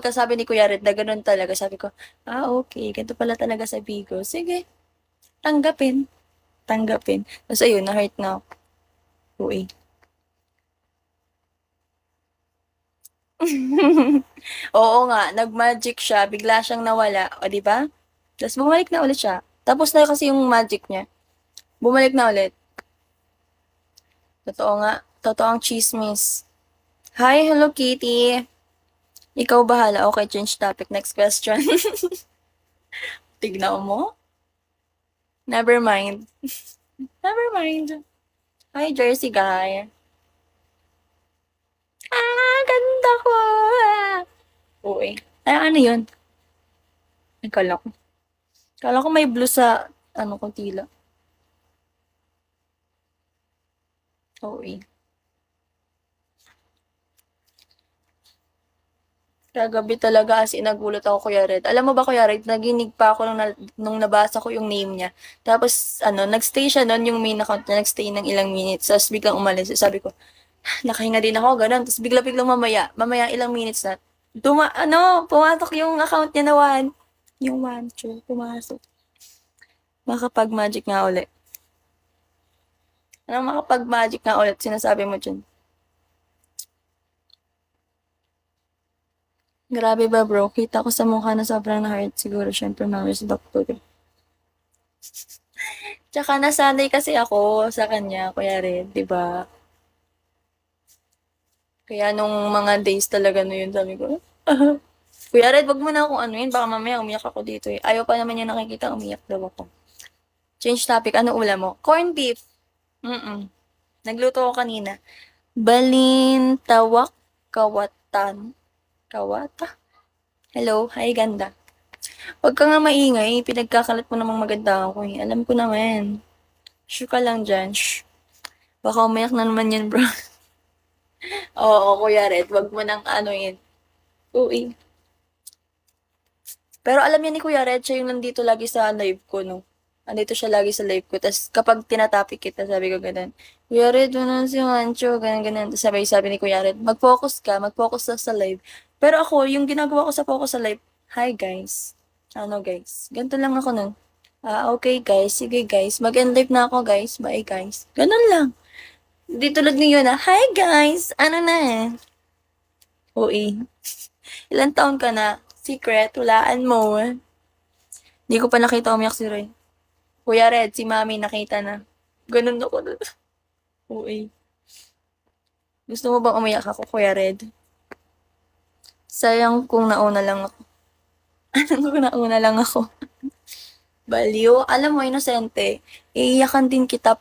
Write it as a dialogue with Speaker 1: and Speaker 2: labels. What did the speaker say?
Speaker 1: Pagkasabi ni Kuya Red na gano'n talaga, sabi ko, okey, ganito pala talaga sa Vigo. Sige, tanggapin, tanggapin. Ta's ayun, na-hurt na ako. OA. Oo nga, nag-magic siya, bigla siyang nawala, o 'di ba? Ta's bumalik na ulit siya. Tapos na kasi yung magic niya, bumalik na ulit. Totoo nga, totoo ang tsismis. Hi, Hello Kitty. Ikaw bahala. Okay, change topic. Next question. Tignan mo. Never mind. Never mind. Hi, Jersey guy. Ganda ko. Uy. Ay, ano yun? Ay, kala ko. Kala ko may blue sa, ano kong tila. Uy. Kagabi talaga as in nagulat ako, Kuya Red. Alam mo ba, Kuya Red, naginig pa ako nung nabasa ko yung name niya. Tapos, ano, nagstay siya nun, yung main account niya, nagstay ng ilang minutes. Tapos biglang umalis. Sabi ko, nakahinga din ako, ganun. Tapos bigla-biglang mamaya ilang minutes na, pumatok yung account niya na one. Yung one, two, pumasok. Makapag-magic nga ulit. Anong makapag-magic nga ulit, sinasabi mo dyan? Grabe ba bro, kita ko sa mukha na sobrang na-hurt siguro, syempre memories back to the... Tsaka nasanay kasi ako sa kanya, Kuya Red, 'di ba? Kaya nung mga days talaga na yun, sabi ko, Kuya Red, wag mo na akong anuin, baka mamaya umiyak ako dito eh. Ayaw pa naman niya nakikita umiyak daw ako. Change topic, ano ulam mo? Corn beef. Mm. Nagluto ko kanina. Balintawak kawatan. Kawata? Hello, hi ganda. Wag ka nga maingay, pinagkakalat mo namang maganda ako eh. Alam ko naman. Shh ka lang dyan, shh. Baka umiyak na naman yan, bro. Oo, Kuya Red, wag mo nang anuin. Uy. Pero alam niya ni Kuya Red, siya yung nandito lagi sa live ko, no? Andito siya lagi sa live ko. Tapos kapag tinatopic kita, sabi ko ganun, Kuya Red, ano si Juancho, ganun, ganun. Tapos sabi ni Kuya Red, mag-focus ka, mag-focus ka sa live. Pero ako, yung ginagawa ko sa focus sa live, hi guys. Ano guys, ganito lang ako nun. Okay guys, sige guys, mag-end live na ako guys, bye guys. Ganun lang. Di tulad ngayon na, hi guys, ano na eh. Uy, ilang taon ka na? Secret, hulaan mo. Hindi ko pa nakita umiyak si Roy. Kuya Red, si Mami nakita na. Ganun ako dun. Uy. Gusto mo bang umiyak ako, Kuya Red? Sayang kung nauna lang ako. Kung nauna lang ako. Baliw. Alam mo, inosente. Iiyakan din kita